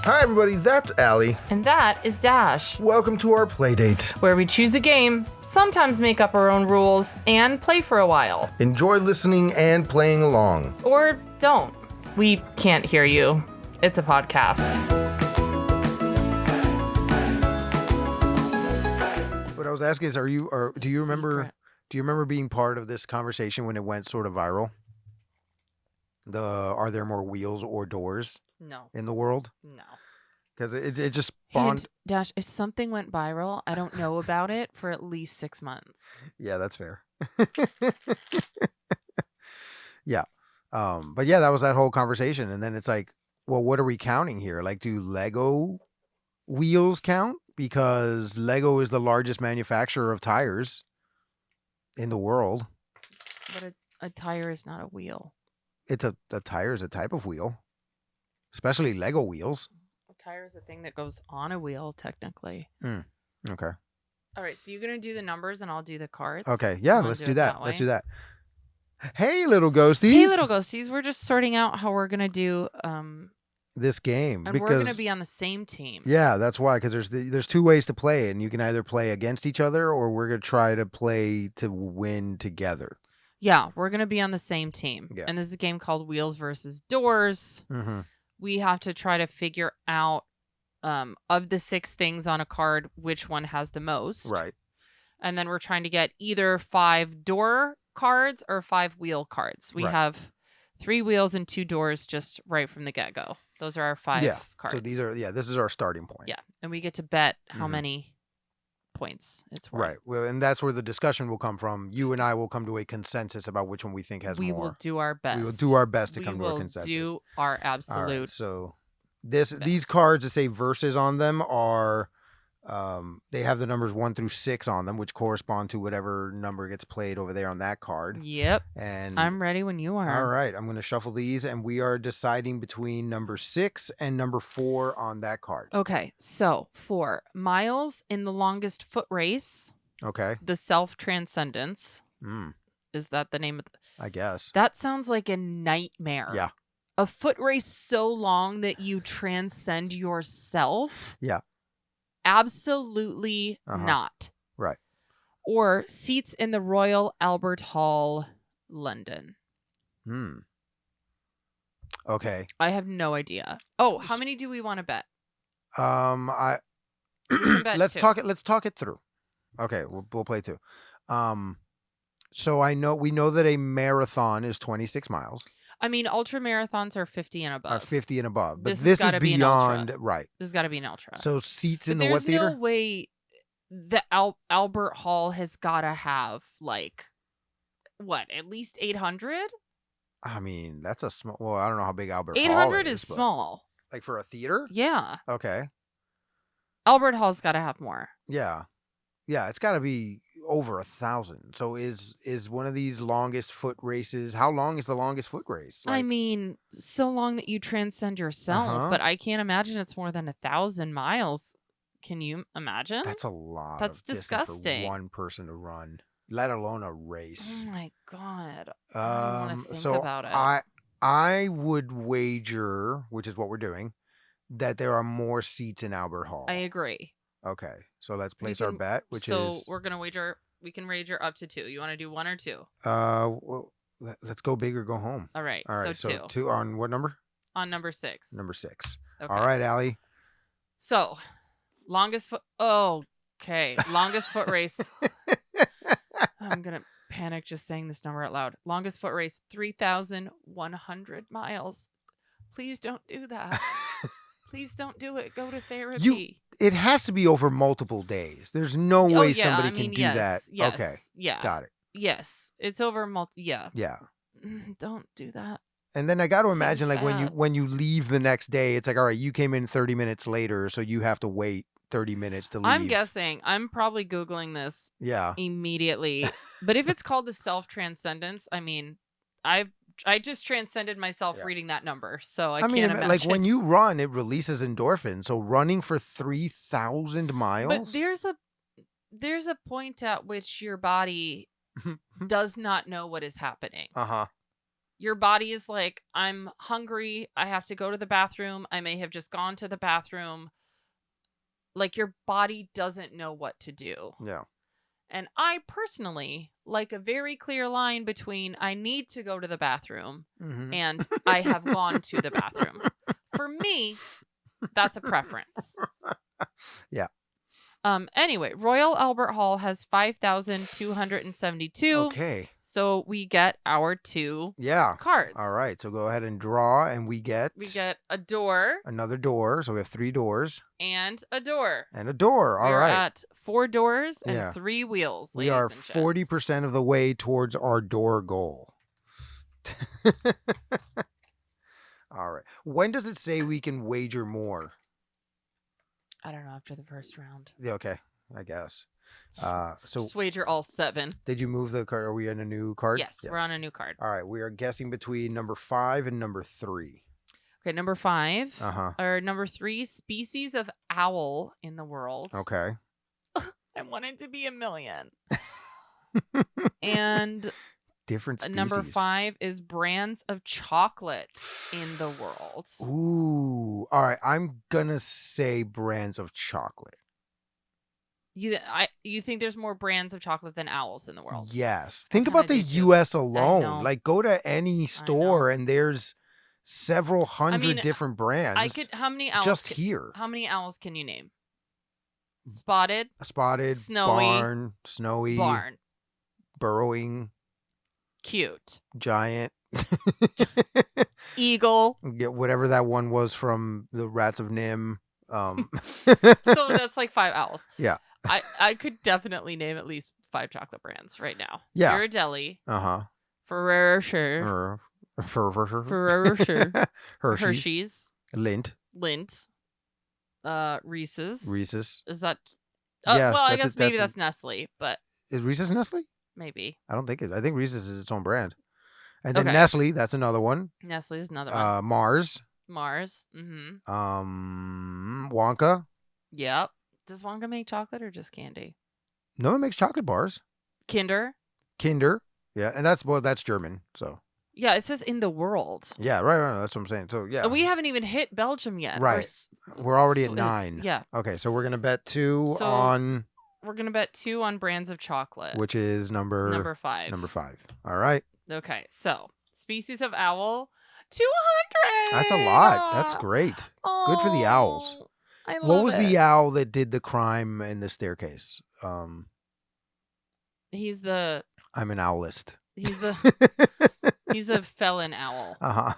Hi everybody, that's Allie. And that is Dash, Welcome to our playdate. where we choose a game, sometimes make up our own rules, and play for a while. Enjoy listening and playing along. Or don't. We can't hear you. It's a podcast. What I was asking is, do you remember? Secret. Do you remember being part of this conversation when it went sort of viral? Are there more wheels or doors No. in the world? No. Because it just spawned. Hint, Dash, if something went viral, I don't know about it for at least 6 months. Yeah, that's fair. Yeah. But yeah, that was that whole conversation. And then it's like, well, what are we counting here? Like, do Lego wheels count? Because Lego is the largest manufacturer of tires in the world. But a tire is not a wheel. It's a tire is a type of wheel, especially Lego wheels. A tire is a thing that goes on a wheel, technically. Okay. All right, so you're going to do the numbers and I'll do the cards? Okay. Yeah, Wanna let's do do it that. that Let's way? do that. Hey, little ghosties. Hey, little ghosties, we're just sorting out how we're going to do, This game and because we're going to be on the same team. yeah, that's why. Because there's two ways to play, and you can either play against each other, or we're gonna try to play to win together. Yeah, we're going to be on the same team. Yeah. And this is a game called Wheels versus Doors. Mm-hmm. We have to try to figure out, of the 6 things on a card, which one has the most. Right. And then we're trying to get either 5 door cards or 5 wheel cards. We Right. have 3 wheels and 2 doors just right from the get-go. Those are our 5 cards. So this is our starting point. Yeah. And we get to bet how Mhm. many points it's worth. Right. Well, and that's where the discussion will come from. You and I will come to a consensus about which one we think has We more. will do our best. We will do our best to come we to a will consensus. do our All right, absolute so these best. cards that say verses on them are they have the numbers 1 through 6 on them, which correspond to whatever number gets played over there on that card. Yep. And I'm ready when you are. all right, I'm going to shuffle these, and we are deciding between number 6 and number 4 on that card. Okay. So for Miles in the longest foot race, Okay. the self-transcendence, is that the name of I guess. That sounds like a nightmare. Yeah. A foot race so long that you transcend yourself? Yeah. Absolutely not. Right. Or seats in the Royal Albert Hall, London. Okay. I have no idea. Oh, how many do we want to bet? I can bet let's 2. talk it through. Okay, we'll play 2. So we know that a marathon is 26 miles. I mean, ultra marathons are 50 and above. 50 and above. But This has this is gotta be an ultra. beyond, right. There's got to be an ultra. So seats But in the what theater? There's no way the Albert Hall has got to have, like, what, at least 800? I mean, that's a small. Well, I don't know how big Albert Hall 800 is is but- small. Like for a theater? Yeah. Okay. Albert Hall's got to have more. Yeah. Yeah, it's got to be over 1,000. So is one of these longest foot races? How long is the longest foot race? I mean, so long that you transcend yourself, but I can't imagine it's more than 1,000 miles. Can you imagine? that's a lot. That's of distance disgusting. for one person to run, let alone a race. Oh my God. I don't want to think So about it. I would wager, which is what we're doing, that there are more seats in Albert Hall. I agree. Okay, so let's place can- our bet, which so is we're gonna wager. We can wager up to 2. You want to do 1 or 2? well, let's go big or go home. All right. All right, so 2 2 on what number? on number 6. Number 6. Okay. All right, Allie. So, longest foot. Okay, longest foot race. I'm gonna panic just saying this number out loud. Longest foot race, 3,100 miles. Please don't do that. Please don't do it. Go to therapy. It has to be over multiple days. There's no way somebody can do that. Yes, Okay, yeah, got it. yes. It's over Yeah. Yeah. Don't do that. And then I got to Seems imagine, like bad. when you leave the next day, it's like, all right, you came in 30 minutes later, so you have to wait 30 minutes to leave. I'm guessing. I'm probably Googling this Yeah. immediately. But if it's called the self-transcendence, I mean, I just transcended myself reading that number, so I mean, can't imagine. like when you run, it releases endorphins. So running for 3,000 miles. But there's a point at which your body does not know what is happening. Uh-huh. Your body is like, I'm hungry. I have to go to the bathroom. I may have just gone to the bathroom. Like, your body doesn't know what to do. Yeah. And I personally like a very clear line between I need to go to the bathroom and I have gone to the bathroom. For me, that's a preference. Yeah. Anyway, Royal Albert Hall has 5,272. Okay. So we get our 2 cards. All right. So go ahead and draw, and we get a door. Another door. So we have 3 doors. And a door. And a door. All right. We're at 4 doors and 3 wheels. We are 40% of the way towards our door goal. All right. When does it say we can wager more? I don't know, after the first round. Yeah, okay. I guess. So just wager all 7. Did you move the card? Are we on a new card? Yes, we're on a new card. All right. We are guessing between number 5 and number 3. Okay, number 5. Uh-huh. Or number 3, species of owl in the world. Okay. I want it to be 1,000,000. And different species. Number 5 is brands of chocolate in the world. Ooh. All right. I'm going to say brands of chocolate. You think there's more brands of chocolate than owls in the world? Yes. Think about the U.S. alone. Like, go to any store and there's several hundred different brands. How many owls? Just here. How many owls can you name? Spotted. Snowy. Snowy. Barn. Burrowing. Cute. Giant. Eagle. Get whatever that one was from the Rats of Nim. So that's like 5 owls. Yeah. I could definitely name at least 5 chocolate brands right now. Yeah. Ghirardelli. Uh-huh. Ferrero Rocher. Hershey's. Lindt. Reese's. Is that? Yeah, well, I guess maybe that's Nestle, but is Reese's Nestle? Maybe. I don't think it. I think Reese's is its own brand. And then Nestle, that's another one. Nestle is another one. Mars. Mm-hmm. Wonka. Yep. Does Wonka make chocolate or just candy? No, it makes chocolate bars. Kinder. Yeah, and that's German, so. Yeah, it says in the world. Yeah, right. That's what I'm saying. So, yeah. We haven't even hit Belgium yet. Right. We're already at 9. Yeah. Okay, so we're going to bet 2 on... We're going to bet 2 on brands of chocolate. Which is number 5. Number 5. All right. Okay, so species of owl, 200. That's a lot. That's great. Good for the owls. I love What was the owl that did the crime in the staircase? He's the... I'm an owlist. He's a felon owl. Uh-huh.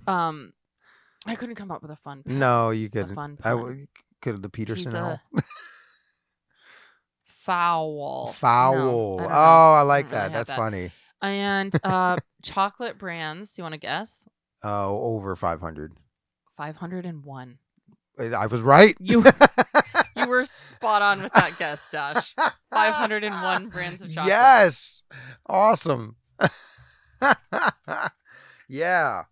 I couldn't come up with a fun pun. No, you couldn't. I could have the Peterson owl. Fowl. No, I like that. That's funny. And chocolate brands. Do you want to guess? Oh, over 500. 501. I was right. You were spot on with that guess, Dash. 501 brands of chocolate. Yes. Awesome. Yeah.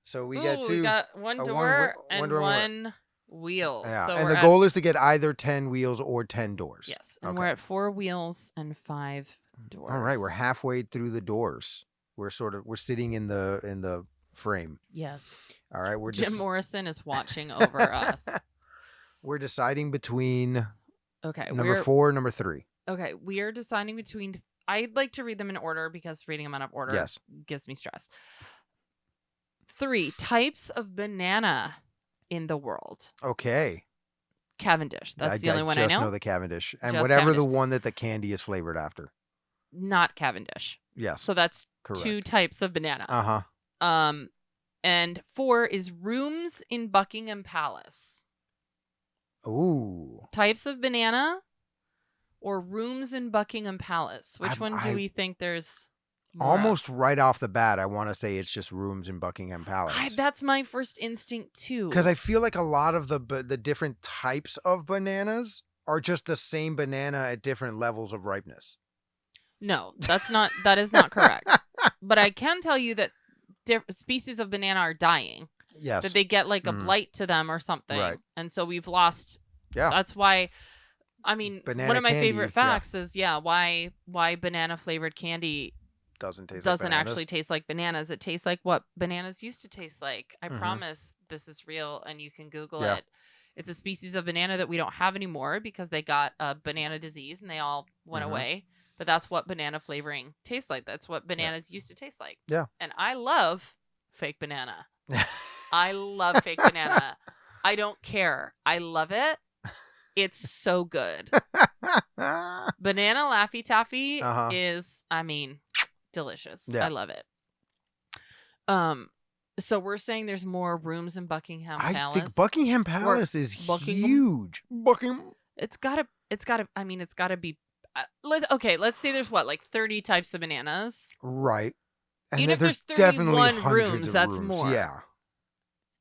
So we get 2. We got one door and one wheel. Yeah. So and the goal is to get either 10 wheels or 10 doors. Yes. And we're at 4 wheels and 5 doors. All right. We're halfway through the doors. We're sitting in the frame. Yes. All right. Jim Morrison is watching over us. We're deciding between number 4 and number 3. Okay. We are deciding between... I'd like to read them in order because reading them out of order gives me stress. 3 types of banana in the world. Okay. Cavendish. That's the only one I know. I just know the Cavendish. And whatever the one that the candy is flavored after. Not Cavendish. Yes. So that's correct. 2 types of banana. Uh-huh. And 4 is rooms in Buckingham Palace. Ooh. Types of banana or rooms in Buckingham Palace? Which one do we think there's more almost of? Right off the bat, I want to say it's just rooms in Buckingham Palace. That's my first instinct too. Because I feel like a lot of the different types of bananas are just the same banana at different levels of ripeness. No, that is not correct. But I can tell you that species of banana are dying. Yes. That they get like a blight to them or something. Right. And so we've lost. Yeah. That's why. I mean, banana one of my candy, favorite facts is why banana flavored candy doesn't taste like doesn't bananas. actually taste like bananas. It tastes like what bananas used to taste like. I Mhm. promise this is real, and you can Google Yeah. it. It's a species of banana that we don't have anymore because they got a banana disease and they all went Mhm. away. But that's what banana flavoring tastes like. That's what bananas used to taste like. Yeah. And I love fake banana. I love fake banana. I don't care. I love it. It's so good. Banana Laffy Taffy Uh-huh. is, I mean, delicious. Yeah. I love it. So we're saying there's more rooms in Buckingham I Palace. think Buckingham Palace is Buckingham- huge. Buckingham. It's gotta be. Let's say there's what, like 30 types of bananas. Right. And Even then if there's there's definitely 31 hundreds rooms, of that's rooms. more. Yeah.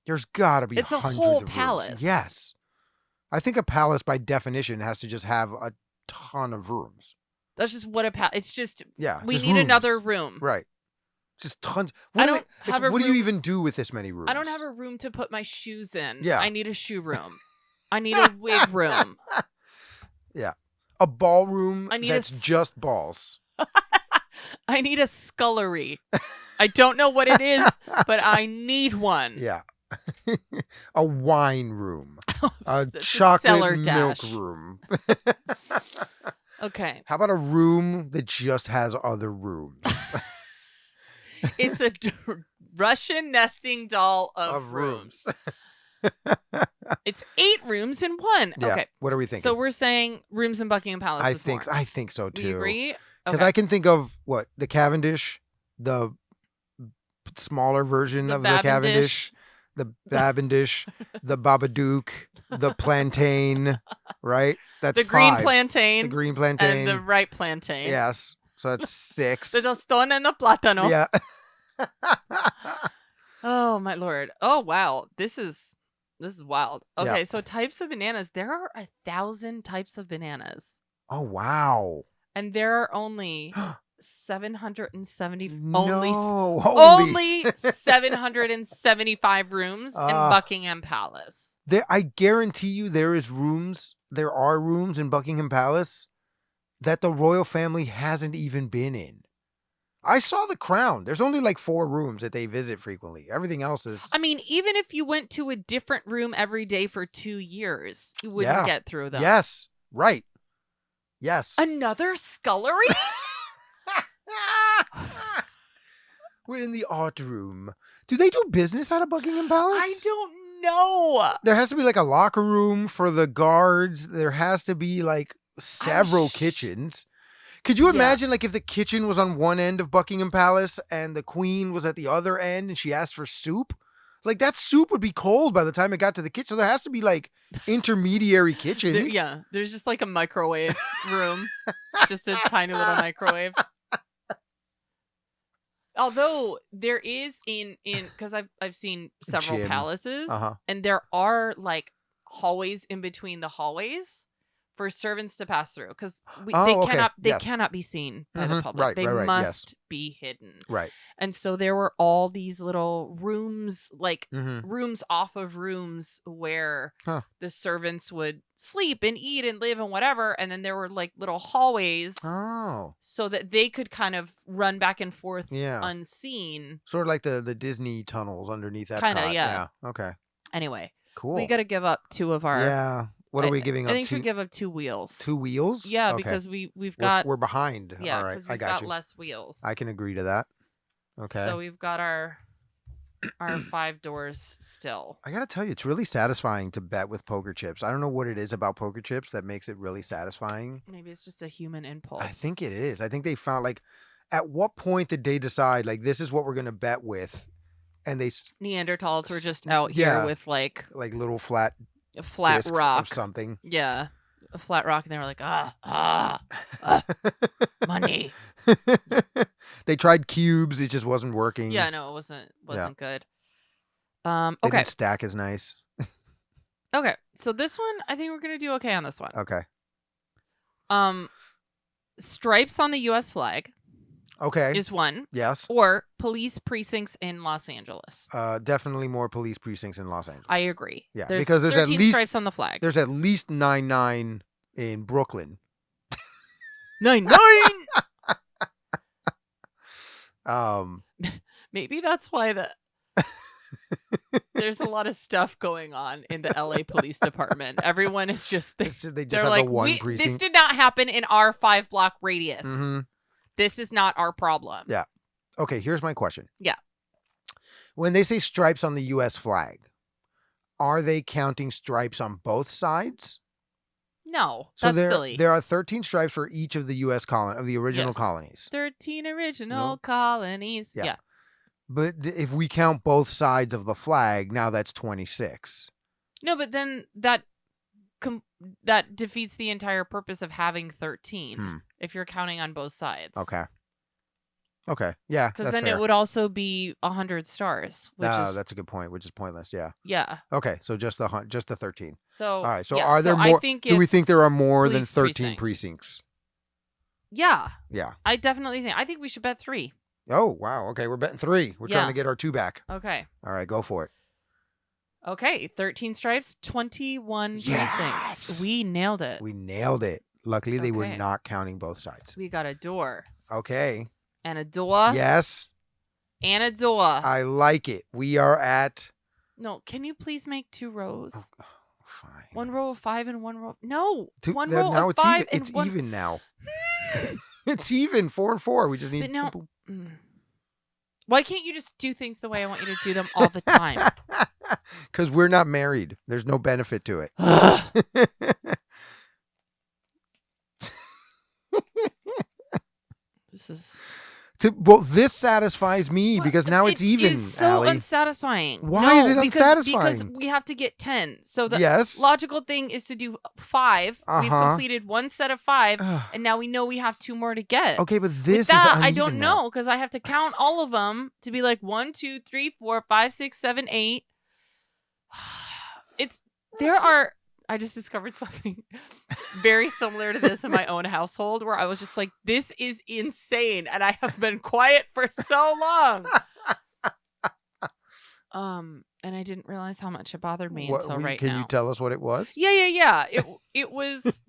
There's got to be It's a hundreds whole of rooms. palace. Yes. I think a palace by definition has to just have a ton of rooms. That's just what a palace. It's just Yeah. we just need rooms. another room. Right. Just tons. I don't have a what do you room- even do with this many rooms? I don't have a room to put my shoes in. Yeah. I need a shoe room. I need a wig room. a ballroom I need a that's s- just balls. I need a scullery. I don't know what it is, but I need one. Yeah. A wine room. A That's chocolate cellar milk dash. room. Okay. How about a room that just has other rooms? It's a Russian nesting doll of rooms. It's 8 rooms in one. Yeah. Okay. What are we thinking? So we're saying rooms in Buckingham Palace I is think more. I think so too. We agree? Because Okay. I can think of what the Cavendish, the smaller version The of the Babendish. Cavendish, the Babendish, the Babadook, the plantain, right? That's the green 5. plantain The green plantain. and the ripe plantain. Yes. So that's 6. The tostón and the plátano. Yeah. Oh my lord. Oh wow. This is wild. Yeah. Okay, so types of bananas. There are 1,000 types of bananas. Oh wow. And there are only 770 No. only 775 rooms in Ah. Buckingham Palace. I guarantee you there are rooms in Buckingham Palace that the royal family hasn't even been in. I saw The Crown. There's only like 4 rooms that they visit frequently. Everything else is I mean, even if you went to a different room every day for 2 years, you wouldn't Yeah. get through them. Yes. Right. Yes. Another scullery? We're in the art room. Do they do business out of Buckingham Palace? I don't know. There has to be like a locker room for the guards. There has to be like several kitchens. Could you Yeah. imagine like if the kitchen was on one end of Buckingham Palace and the queen was at the other end and she asked for soup? Like that soup would be cold by the time it got to the kitchen. So there has to be like intermediary kitchens. There's just like a microwave room. Just a tiny little microwave. Although there is in because I've seen several Gym. palaces Uh-huh. and there are like hallways in between the hallways for servants to pass through because Oh, they okay. Yes. cannot be seen by the Mhm. public. Right, They right, yes. must be hidden. Right. And so there were all these little rooms, like Mm-hmm. rooms off of rooms where Huh. the servants would sleep and eat and live and whatever. And then there were like little hallways Oh. so that they could kind of run back and forth Yeah. unseen. Sort of like the Disney tunnels underneath that. Kinda, yeah. Okay. Anyway, Cool. we got to give up 2 of our. Yeah. What are we giving up? I think we 2 give up 2 wheels. 2 wheels? Yeah, Okay. because we've got we're behind. yeah, All right. because I we've got got you. less wheels. I can agree to that. Okay. So we've got our 5 doors still. I gotta tell you, it's really satisfying to bet with poker chips. I don't know what it is about poker chips that makes it really satisfying. Maybe it's just a human impulse. I think it is. I think they found like, at what point did they decide like this is what we're gonna bet with, and they Neanderthals were just S- out here yeah. with like like little flat a flat discs rock. or something. Yeah, a flat rock, and they were like, money. They tried cubes, it just wasn't working. Yeah, no, it wasn't good. They Okay, didn't stack as nice. okay. So this one, I think we're gonna do okay on this one. Okay. Stripes on the U.S. flag Okay. is one, Yes. or police precincts in Los Angeles. Definitely more police precincts in Los Angeles. I agree. Yeah, there's because there's at 13 least- stripes on the flag. There's at least 9 in Brooklyn. 9. Maybe that's why there's a lot of stuff going on in the LA Police Department. Everyone is just they just they're have like, the one this precinct. did not happen in our 5-block radius. Mm-hmm. This is not our problem. Yeah. Okay, here's my question. Yeah. When they say stripes on the U.S. flag, are they counting stripes on both sides? No, So that's silly. there are 13 stripes for each of the U.S. of the original Yes. colonies. 13 original No. colonies. Yeah. Yeah. But if we count both sides of the flag, now that's 26. No, but then that defeats the entire purpose of having 13 if you're counting on both sides. Okay. Yeah. Because then it would also be 100 stars. Which is, that's a good point, which is pointless. Yeah. yeah. Okay. So just the 13. So All right. So yeah, are there I more? think Do we think it's there are more than police 13 precincts? Yeah. Yeah. I definitely think. I think we should bet 3. Oh, wow. Okay. We're betting 3. We're trying Yeah. to get our 2 back. Okay. All right. Go for it. Okay. 13 stripes, 21 Yes! precincts. We nailed it. We nailed it. Luckily, they were Okay. not counting both sides. We got a door. Okay. And a door. Yes. And a door. I like it. We are at... No, can you please make 2 rows? Oh, fine. 1 row of 5 and 1 row. No. 1 now row of it's 5 even. and It's 1. even now. It's even. 4 and 4. We just need... But now, why can't you just do things the way I want you to do them all the time? Because we're not married. There's no benefit to it. This is... Well, this satisfies me because now it's even, It is so Allie. unsatisfying. Why is it Because unsatisfying? we have to get 10. So the Yes. logical thing is to do 5. We've Uh-huh. completed 1 set of 5, and now we know we have 2 more to get. Okay, but With this that, is uneven I don't now. know because I have to count all of them to be like 1, 2, 3, 4, 5, 6, 7, 8. I just discovered something very similar to this in my own household where I was just like, this is insane. And I have been quiet for so long. And I didn't realize how much it bothered me until right now. Can you tell us what it was? Yeah. It was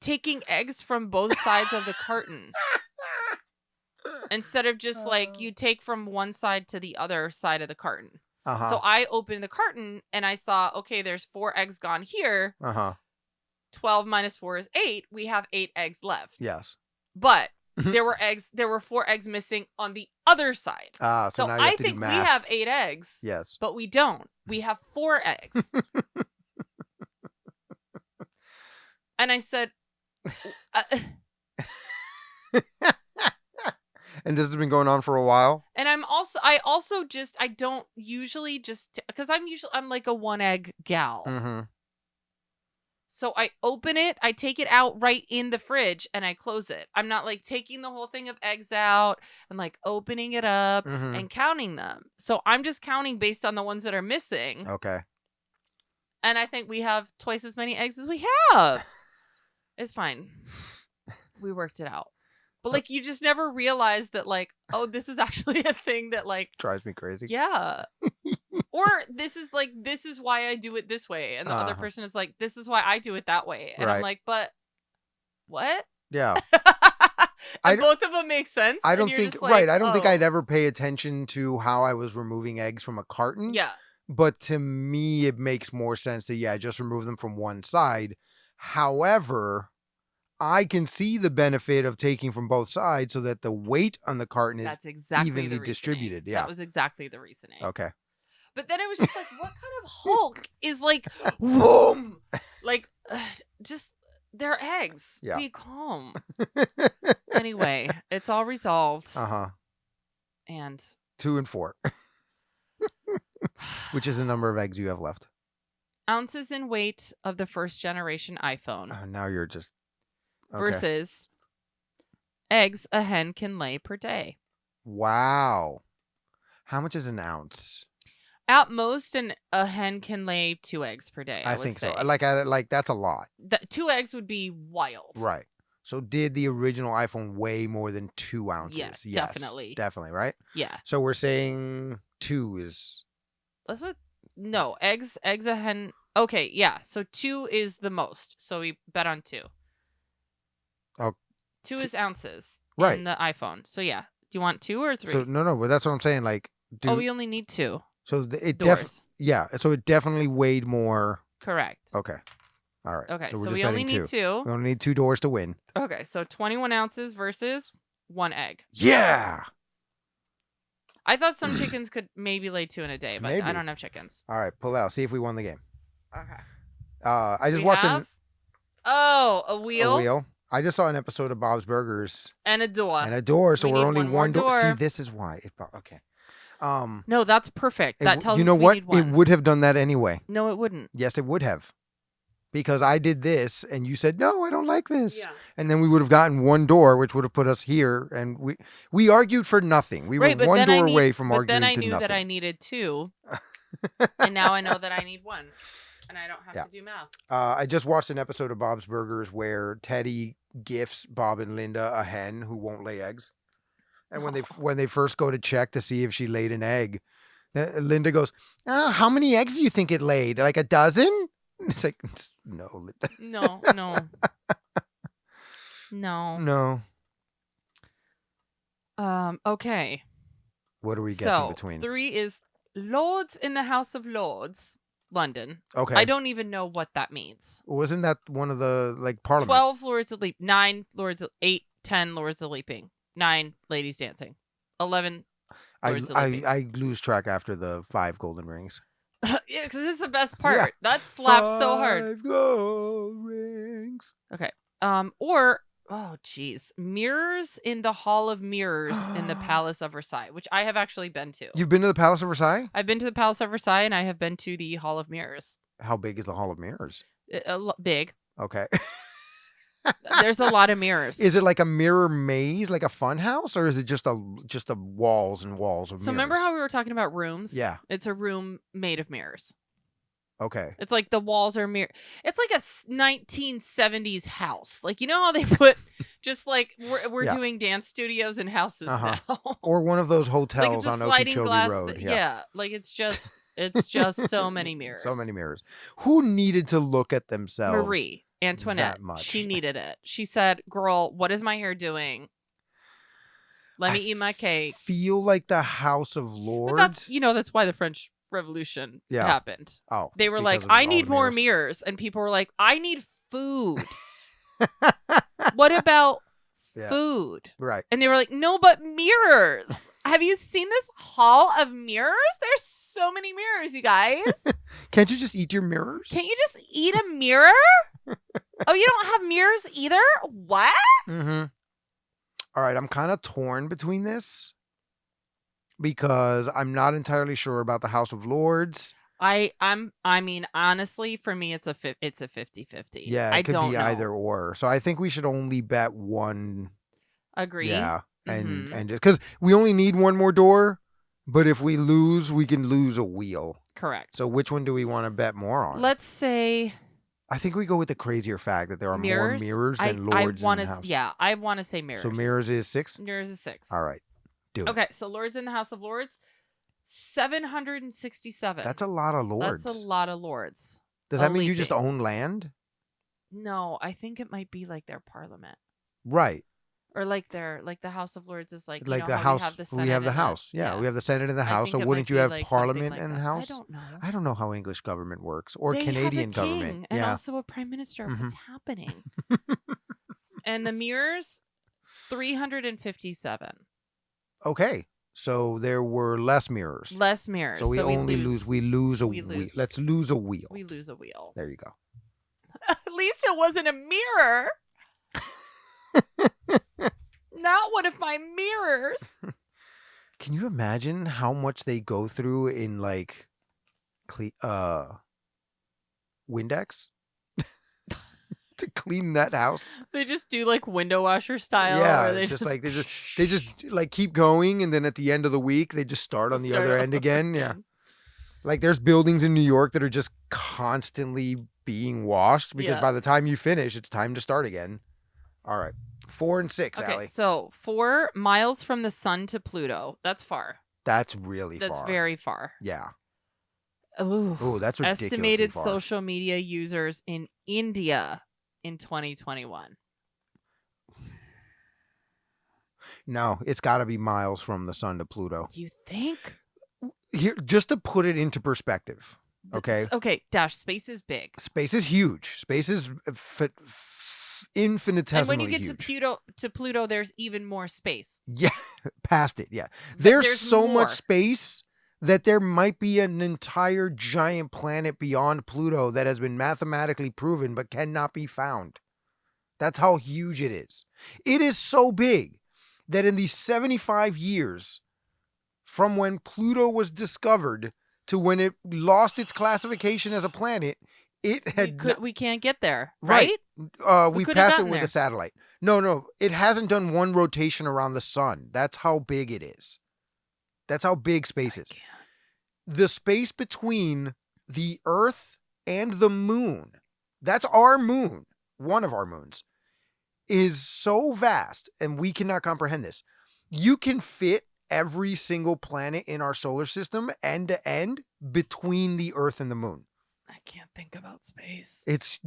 taking eggs from both sides of the carton. Instead of just like you take from one side to the other side of the carton. Uh-huh. So I opened the carton and I saw, okay, there's 4 eggs gone here. 12 minus 4 is 8. We have 8 eggs left. Yes. But there were 4 eggs missing on the other side. So now you I have to think do we math. have 8 eggs. Yes. But we don't. We have 4 eggs. And I said, and this has been going on for a while? and I don't usually just, because I'm like a 1 egg gal. Mm-hmm. So I open it, I take it out right in the fridge, and I close it. I'm not like taking the whole thing of eggs out and like opening it up and counting them. So I'm just counting based on the ones that are missing. Okay. And I think we have twice as many eggs as we have. It's fine. We worked it out. But like you just never realize that like, oh, this is actually a thing that like drives me crazy. Yeah. Or this is why I do it this way. And the other person is like, this is why I do it that way. And I'm like, but what? Yeah. And both of them make sense. I and don't you're think just like, I don't think oh. I'd ever pay attention to how I was removing eggs from a carton. Yeah. But to me, it makes more sense to just remove them from one side. However, I can see the benefit of taking from both sides so that the weight on the carton is evenly distributed. Yeah. That was exactly the reasoning. Okay. But then it was just like, what kind of Hulk is like, whoom, like, just they're eggs. Yeah. Be calm. Anyway, it's all resolved. And 2 and 4, which is the number of eggs you have left. Ounces in weight of the first generation iPhone. Now you're just versus eggs a hen can lay per day. Wow. How much is an ounce? At most, a hen can lay 2 eggs per day. I would think say. so. Like that's a lot. 2 eggs would be wild. Right. So did the original iPhone weigh more than 2 ounces? Yes, definitely. Definitely, right? Yeah. So we're saying 2 is... That's what... No, eggs a hen... Okay, yeah. So 2 is the most. So we bet on 2. Oh. 2 is ounces right. in the iPhone. So yeah. Do Do you want 2 or 3? So no, but that's what I'm saying. Like, we only need 2 so it doors. So it definitely weighed more. Correct. Okay. All right. Okay, we're so just we only betting need 2. We only need 2 doors to win. Okay, so 21 ounces versus 1 egg. Yeah. I thought some chickens could maybe lay 2 in a day, but Maybe. I don't have chickens. All right, pull out. See if we won the game. Okay. I just watched a wheel. A wheel. I just saw an episode of Bob's Burgers. And a door. So We we're need only one more one door. See, door. this is why. Okay. No, that's perfect. That tells you know us we what? need one. It would have done that anyway. No, it wouldn't. Yes, it would have. Because I did this and you said, no, I don't like this. Yeah. And then we would have gotten one door, which would have put us here. And we argued for nothing. We were one door away from arguing to nothing. But then I knew that I needed 2. And now I know that I need 1. And I don't have to do math. I just watched an episode of Bob's Burgers where Teddy gifts Bob and Linda a hen who won't lay eggs. And when they first go to check to see if she laid an egg, Linda goes, how many eggs do you think it laid? Like a dozen? It's like, no, Linda. No. Okay. What are we guessing between? 3 is Lords in the House of Lords, London. Okay. I don't even know what that means. Wasn't that one of the, like, Parliament? 12 Lords of Leap. 9 Lords of 8, 10 Lords of Leaping. 9 Ladies Dancing. 11 Lords of Leaping. I lose track after the 5 golden rings. Yeah, because it's the best part. Yeah. That slaps so hard. 5 gold rings. Okay. Mirrors in the Hall of Mirrors in the Palace of Versailles, which I have actually been to. You've been to the Palace of Versailles? I've been to the Palace of Versailles, and I have been to the Hall of Mirrors. How big is the Hall of Mirrors? Big. Okay. There's a lot of mirrors. Is it like a mirror maze, like a fun house, or is it just a walls and walls of mirrors? So remember how we were talking about rooms? Yeah. It's a room made of mirrors. Okay. It's like the walls are mirror. It's like a 1970s house. Like, you know how they put just like we're doing dance studios in houses now. Or one of those hotels like on sliding Okeechobee glass Road. Yeah, like it's just so many mirrors. So many mirrors. Who needed to look at themselves? Marie Antoinette. That much. She needed it. She said, "Girl, what is my hair doing? Let me eat my cake." Feel like the House of Lords. But that's why the French Revolution happened. Oh, they were like, I need more mirrors. And people were like, I need food. What about food? Right. And they were like, no, but mirrors. Have you seen this hall of mirrors? There's so many mirrors, you guys. Can't you just eat your mirrors? Can't you just eat a mirror? Oh, you don't have mirrors either? What? Mm-hmm. All right, I'm kind of torn between this because I'm not entirely sure about the House of Lords. I mean, honestly, for me, it's a 50-50. Yeah, it could be either or. So I think we should only bet one. Agree. Yeah, and just because we only need one more door, but if we lose, we can lose a wheel. Correct. So which one do we want to bet more on? Let's say. I think we go with the crazier fact that there are more mirrors than Lords in the house. Yeah, I want to say mirrors. So mirrors is 6? Mirrors is 6. All right. Do it. Okay, so Lords in the House of Lords, 767. That's a lot of Lords. That's a lot of Lords. Does that mean you just own land? No, I think it might be like their parliament. Right. Or like the House of Lords is like the House. We have the House. Yeah, we have the Senate and the House. So wouldn't you have Parliament and the House? I don't know. I don't know how English government works or they Canadian have a king government. And also a prime minister. What's happening? And the mirrors, 357. Okay. So there were less mirrors. Less mirrors. So we only lose. We lose a wheel. Let's lose a wheel. We lose a wheel. There you go. At least it wasn't a mirror. Not one of my mirrors. Can you imagine how much they go through in like Windex to clean that house? They just do like window washer style. Yeah, or they just like keep going, and then at the end of the week they just start on the other end again. Yeah, like there's buildings in New York that are just constantly being washed because by the time you finish, it's time to start again. All right. 4 and 6, okay, Allie. So 4 miles from the sun to Pluto. That's far. That's really far. That's very far. Yeah. Oh, that's ridiculously estimated far. social media users in India in 2021. No, it's got to be miles from the sun to Pluto. You think? Here, just to put it into perspective, okay? Okay, Dash, space is big. Space is huge. Space is infinitesimally And when you get huge. to Pluto, there's even more space. Yeah, past it, yeah. There's so more. much space that there might be an entire giant planet beyond Pluto that has been mathematically proven but cannot be found. That's how huge it is. It is so big that in these 75 years from when Pluto was discovered to when it lost its classification as a planet, it had we can't get there, right? We could have passed it gotten with there. a satellite. No, it hasn't done one rotation around the sun. That's how big it is. That's how big space is. The space between the Earth and the moon, that's our moon, one of our moons, is so vast, and we cannot comprehend this. You can fit every single planet in our solar system end to end between the Earth and the moon. I can't think about space. It's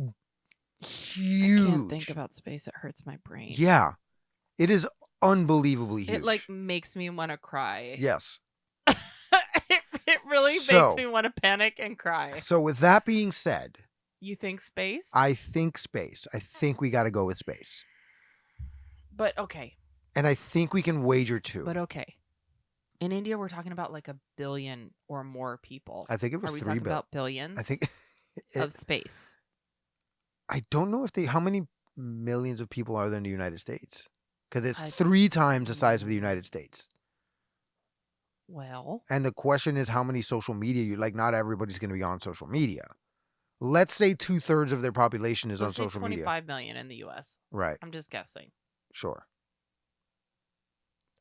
huge. I can't think about space. It hurts my brain. Yeah. It is unbelievably huge. It like makes me want to cry. Yes. it really makes me want to panic and cry. So with that being said, you think space? I think space. I think we got to go with space. But okay. And I think we can wager 2. But okay. In India, we're talking about like 1 billion or more people. I think it was Are we 3 talking billion. about billions? I think of space. I don't know how many millions of people are there in the United States? Because it's I 3 times the size of the United States. Well. And the question is how many social media not everybody's going to be on social media. Let's say 2/3 of their population is on social media. 25 million in the U.S. Right. I'm just guessing. Sure.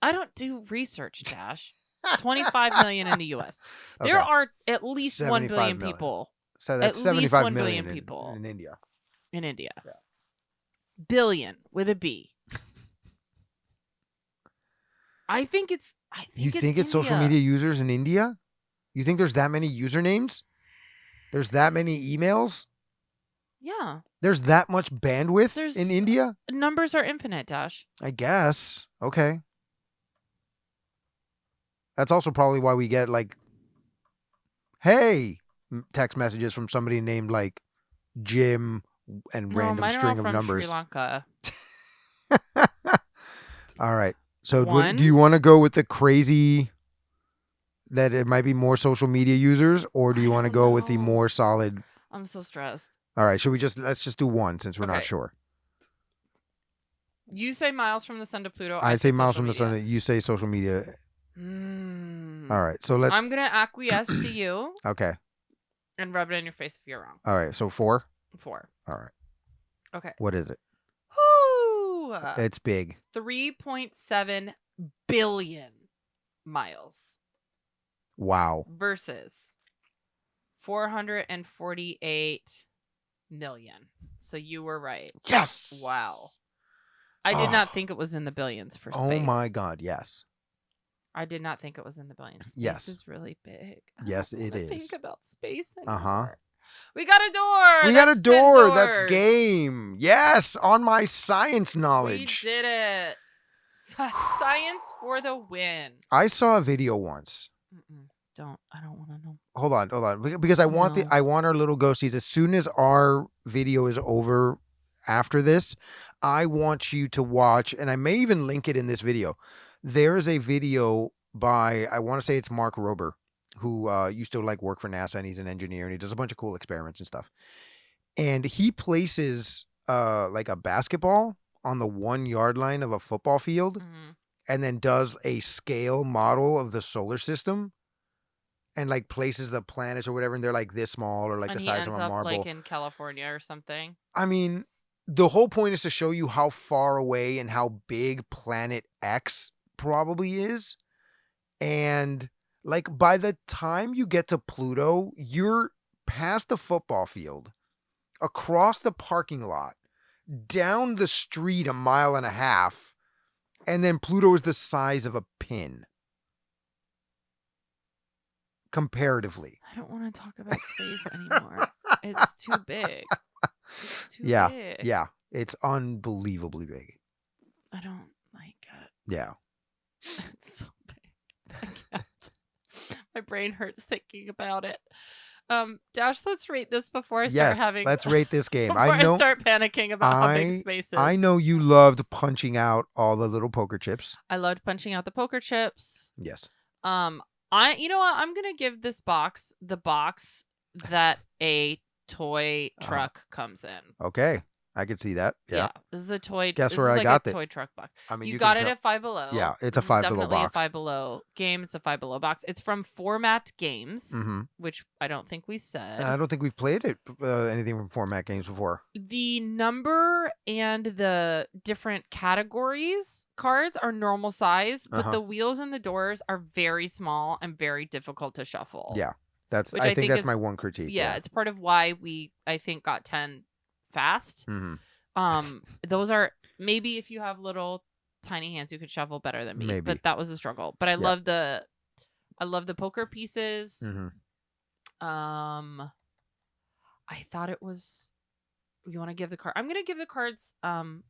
I don't do research, Dash. 25 million in the U.S. There are at least 1 billion million. people. So that's at 75 least 1 million billion people in India. In India. Yeah. Billion with a B. I think it's. You think it's social media users in India? You think there's that many usernames? There's that many emails? Yeah. There's that much bandwidth in India? Numbers are infinite, Dash. I guess. Okay. That's also probably why we get hey, text messages from somebody named Jim and random string of numbers. Sri Lanka. All right. So do you want to go with the crazy that it might be more social media users, or do you want to go with the more solid? I'm so stressed. All right. Let's just do one since we're not sure. You say miles from the sun to Pluto. I say miles from the sun. You say social media. All right. So let's. I'm going to acquiesce to you. Okay. And rub it in your face if you're wrong. All right. So 4? 4. All right. Okay. What is it? Whoo! It's big. 3.7 billion miles. Wow. Versus 448 million. So you were right. Yes. Wow. I did not think it was in the billions for space. Oh my God. Yes. I did not think it was in the billions. Space yes. is really big. Yes, it is. Think about space anymore. We got a door. We got a door. That's game. Yes, on my science knowledge. We did it. Science for the win. I saw a video once. I don't want to know. Hold on. Because I want our little ghosties, as soon as our video is over after this, I want you to watch, and I may even link it in this video. There is a video by, I want to say it's Mark Rober, who used to work for NASA, and he's an engineer, and he does a bunch of cool experiments and stuff. And he places a basketball on the 1 yard line of a football field, and then does a scale model of the solar system, and places the planets or whatever, and they're this small or the size of a marble. Like in California or something. I mean, the whole point is to show you how far away and how big Planet X probably is, and by the time you get to Pluto, you're past the football field, across the parking lot, down the street 1.5 miles, and then Pluto is the size of a pin. Comparatively. I don't want to talk about space anymore. It's too big. It's too big. Yeah. It's unbelievably big. I don't like it. Yeah. It's so big. I can't. My brain hurts thinking about it. Dash, let's rate this before I start having. Let's rate this game. Before I know. I start panicking about how big space is. I know you loved punching out all the little poker chips. I loved punching out the poker chips. Yes. You know what? I'm gonna give this box the box that a toy truck comes in. Okay. I could see that. Yeah. This is a toy. Guess this where is I like got a it. toy truck box. I mean, you can got it tell- at Five Below. Yeah, it's a This is Five Below definitely box. a Five Below game. It's a Five Below box. It's from Format Games, which I don't think we said. I don't think we've played it anything from Format Games before. The number and the different categories cards are normal size, but the wheels and the doors are very small and very difficult to shuffle. Yeah, that's. Which I think that's is- my one critique. Yeah, it's part of why I think got 10 fast. Those are maybe if you have little tiny hands, you could shuffle better than me. Maybe. But that was a struggle. But I love the poker pieces. I thought it was. You want to give the card? I'm gonna give the cards. I'm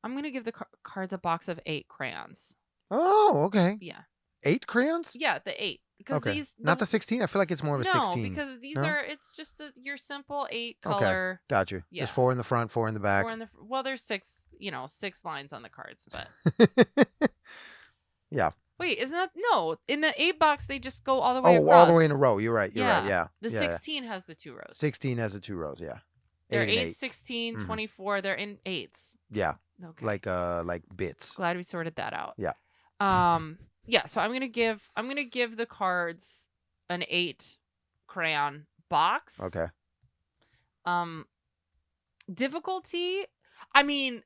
gonna give the cards a box of 8 crayons. Oh, okay. Yeah. 8 crayons? Yeah, the 8. Because Okay. Not the 16. I feel like it's more of a 16. No, because these No? are. It's just your simple 8 color. Got you. Yeah. There's 4 in the front, 4 in the back. Well, there's 6. 6 lines on the cards, but. Yeah. Wait, isn't that no? In the 8 box, they just go all the way across. all the way in a row. You're right. You're right. Yeah. The Yeah, 16 has the 2 rows. 16 has the 2 rows. Yeah. They're 8 and 8, 16, 24. They're in 8s. Yeah. Okay. Like bits. Glad we sorted that out. Yeah. Yeah. So I'm gonna give the cards an 8 crayon box. Okay. Difficulty. I mean,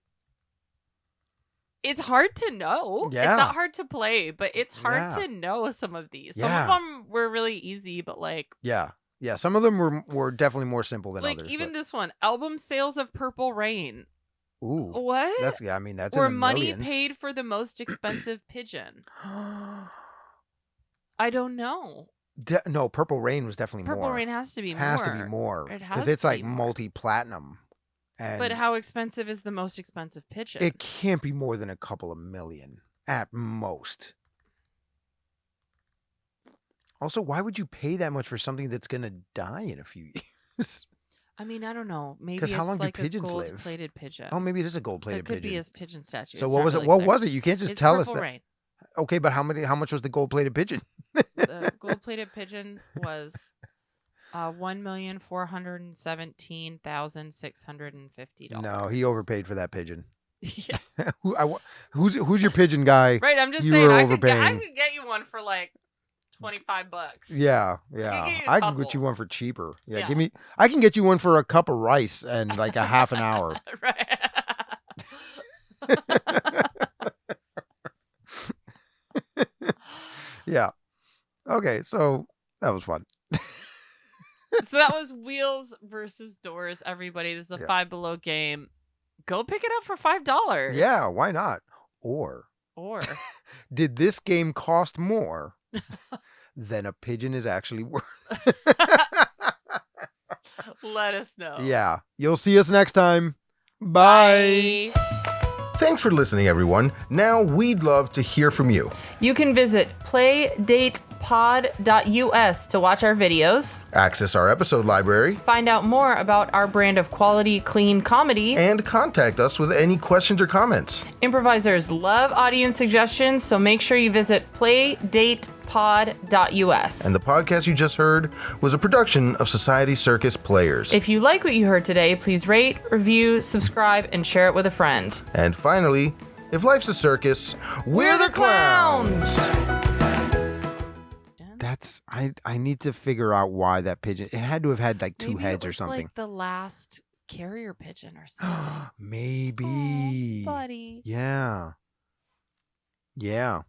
it's hard to know. Yeah. It's not hard to play, but it's hard Yeah. to know some of these. Some Yeah. of them were really easy, but like. Yeah. Yeah. Some of them were definitely more simple than Like others. even but- this one, album sales of Purple Rain. Ooh. What? That's I mean that's or in the money millions. paid for the most expensive pigeon. I don't know. No, Purple Rain was definitely Purple more. Rain has to be more. Has to be more. It Because has it's to like be more. multi-platinum. And But how expensive is the most expensive pigeon? it can't be more than a couple of million at most. Also, why would you pay that much for something that's going to die in a few years? I mean, I don't know. Maybe 'Cause it's how long do like pigeons a live? gold-plated pigeon. Oh, maybe it is a gold-plated It could pigeon. be his pigeon statue. So It's what not was it? really What clear. was it? You can't just It's tell us Purple that. Rain. Okay, but how much was the gold-plated pigeon? The gold-plated pigeon was $1,417,650. No, he overpaid for that pigeon. Yeah. Who's your pigeon guy? Right, I'm just You saying were I could overpaying. get you one for like $25. Yeah, get yeah. you a I can couple. get you one for cheaper. Yeah, Yeah. I can get you one for a cup of rice and like a half an hour. Right. Yeah. Okay, so that was fun. So that was Wheels versus Doors, everybody. This is a Yeah. Five Below game. Go pick it up for $5. Yeah, why not? Or Or did this game cost more than a pigeon is actually worth? let us know. Yeah. You'll see us next time. Bye. Thanks for listening, everyone. Now we'd love to hear from you. You can visit playdatepod.us to watch our videos, Access our episode library, find out more about our brand of quality, clean comedy. and contact us with any questions or comments. Improvisers love audience suggestions, so make sure you visit playdatepod.us. And the podcast you just heard was a production of Society Circus Players. If you like what you heard today, please rate, review, subscribe, and share it with a friend. And finally, if life's a circus, we're the clowns! That's I need to figure out why that pigeon. It had to have had like two Maybe heads it or was something. like the last carrier pigeon or something. Maybe. Aw, buddy. Yeah. Yeah.